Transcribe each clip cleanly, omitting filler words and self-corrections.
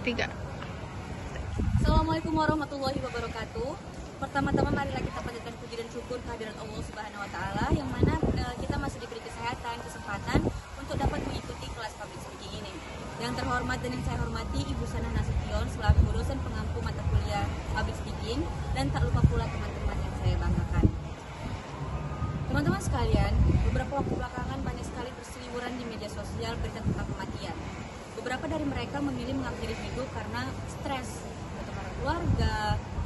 Tiga. Assalamualaikum warahmatullahi wabarakatuh. Pertama-tama marilah kita panjatkan puji dan syukur kehadirat Allah Subhanahu wa taala yang mana kita masih diberi kesempatan untuk dapat mengikuti kelas public speaking ini. Yang terhormat dan yang saya hormati Ibu Sanah Nasution selaku dosen pengampu mata kuliah public speaking, dan tak lupa pula teman-teman yang saya banggakan. Teman-teman sekalian, beberapa waktu belakangan banyak sekali berseliweran di media sosial berita tentang kematian. Beberapa dari mereka memilih mengakhiri hidup karena stres, atau karena keluarga,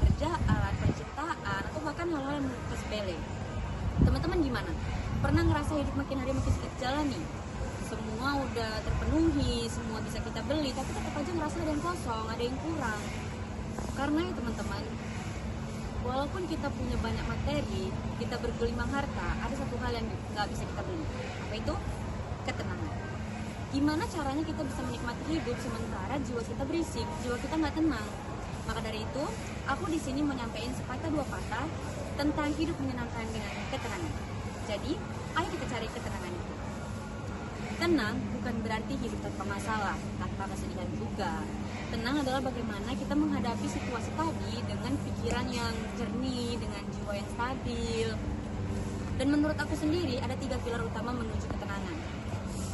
kerjaan, percintaan, atau bahkan hal-hal yang menurut sepele. Teman-teman gimana? Pernah ngerasa hidup makin hari makin sedikit jalani? Semua udah terpenuhi, semua bisa kita beli, tapi tetap aja ngerasa ada yang kosong, ada yang kurang. Karena ya teman-teman, walaupun kita punya banyak materi, kita bergelimang harta, ada satu hal yang nggak bisa kita beli. Apa itu? Ketenangan. Gimana caranya kita bisa menikmati hidup sementara jiwa kita berisik, jiwa kita nggak tenang? Maka dari itu, aku di sini mau nyampein sepatah dua patah tentang hidup menyenangkan dengan ketenangan. Jadi, ayo kita cari ketenangan itu. Tenang bukan berarti hidup tanpa masalah, tanpa kesedihan juga. Tenang adalah bagaimana kita menghadapi situasi tadi dengan pikiran yang jernih, dengan jiwa yang stabil. Dan menurut aku sendiri, ada 3 pilar utama menuju ketenangan.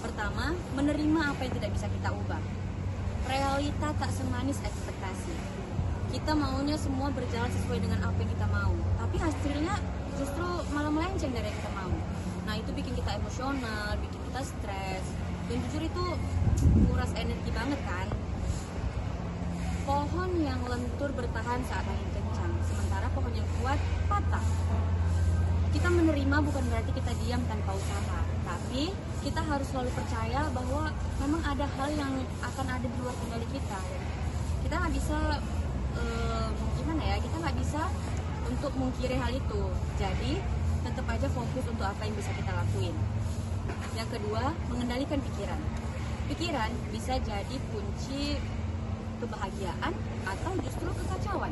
Pertama, menerima apa yang tidak bisa kita ubah. Realita tak semanis ekspektasi. Kita maunya semua berjalan sesuai dengan apa yang kita mau, tapi hasilnya justru malah melenceng dari yang kita mau. Nah, itu bikin kita emosional, bikin kita stres, dan jujur itu nguras energi banget kan. Pohon yang lentur bertahan saat angin kencang, sementara pohon yang kuat patah. Kita menerima bukan berarti kita diam tanpa usaha, tapi kita harus selalu percaya bahwa memang ada hal yang akan ada di luar kendali kita. Kita nggak bisa kita nggak bisa untuk mengkiri hal itu. Jadi tetap aja fokus untuk apa yang bisa kita lakuin. Yang kedua, mengendalikan pikiran. Pikiran bisa jadi kunci kebahagiaan atau justru kekacauan.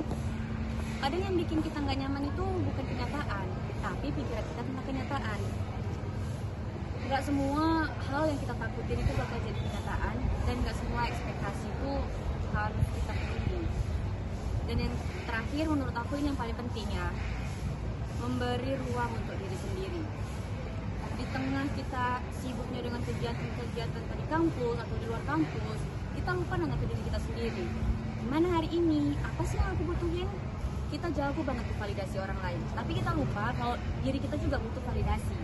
Kadang yang bikin kita nggak nyaman itu bukan kenyataan, tapi pikiran kita tentang kenyataan. Nggak semua hal yang kita takutin itu bakal jadi kenyataan, dan nggak semua ekspektasi itu harus kita penuhi. Dan yang terakhir menurut aku ini yang paling penting ya, memberi ruang untuk diri sendiri. Di tengah kita sibuknya dengan kegiatan di kampus atau di luar kampus, kita lupa nanya ke diri kita sendiri, gimana hari ini, apa sih yang aku butuhin? Kita jago banget tuh validasi orang lain, tapi kita lupa kalau diri kita juga butuh validasi.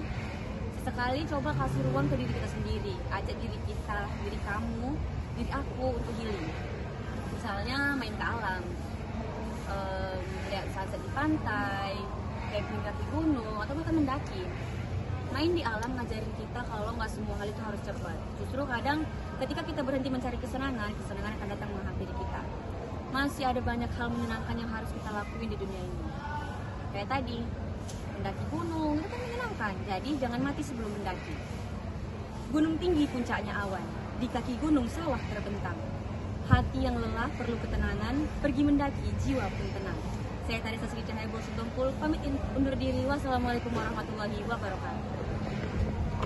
Sesekali coba kasih ruang ke diri kita sendiri, ajak diri kita, diri kamu, diri aku untuk healing. Misalnya main ke alam, lihat sunset di pantai, camping kaki gunung, atau bahkan mendaki. Main di alam ngajarin kita kalau nggak semua hal itu harus cepat. Justru kadang ketika kita berhenti mencari kesenangan, kesenangan akan datang menghampiri kita. Masih ada banyak hal menyenangkan yang harus kita lakuin di dunia ini. Kayak tadi, mendaki gunung, itu kan menyenangkan. Jadi jangan mati sebelum mendaki. Gunung tinggi puncaknya awan, di kaki gunung sawah terbentang. Hati yang lelah perlu ketenangan, pergi mendaki jiwa pun tenang. Saya Tarisa Sri Cahaya Bosutompul, pamit undur diri. Wassalamualaikum warahmatullahi wabarakatuh.